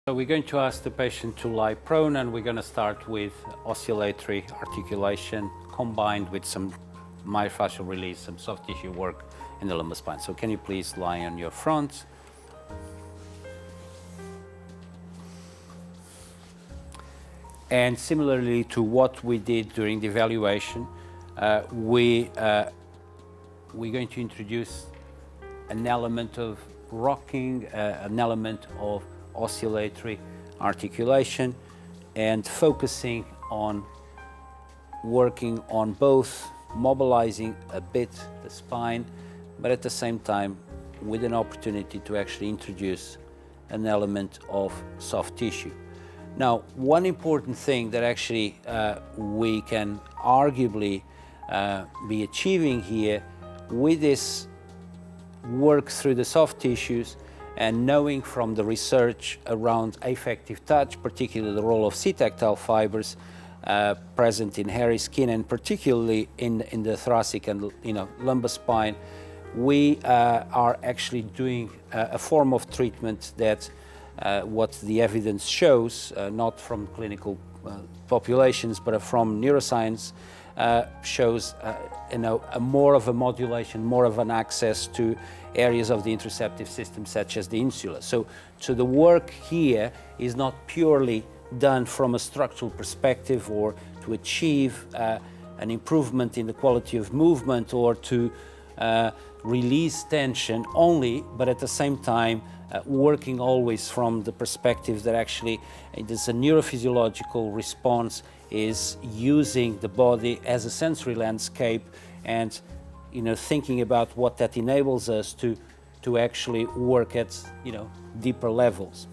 So we're going to ask the patient to lie prone, and we're going to start with oscillatory articulation combined with some myofascial release, some soft tissue work in the lumbar spine. So can you please lie on your front? And similarly to what we did during the evaluation, we're going to introduce an element of rocking, an element of oscillatory articulation, and focusing on working on both mobilizing a bit the spine, but at the same time with an opportunity to actually introduce an element of soft tissue. Now, one important thing that actually we can arguably be achieving here with this work through the soft tissues, and knowing from the research around affective touch, particularly the role of C-tactile fibers present in hairy skin, and particularly in the thoracic and lumbar spine, we are actually doing a form of treatment that what the evidence shows, not from clinical populations, but from neuroscience, shows a more of a modulation, more of an access to areas of the interoceptive system such as the insula. So the work here is not purely done from a structural perspective or to achieve an improvement in the quality of movement or to release tension only, but at the same time working always from the perspective that actually it is a neurophysiological response, is using the body as a sensory landscape, and thinking about what that enables us to actually work at deeper levels.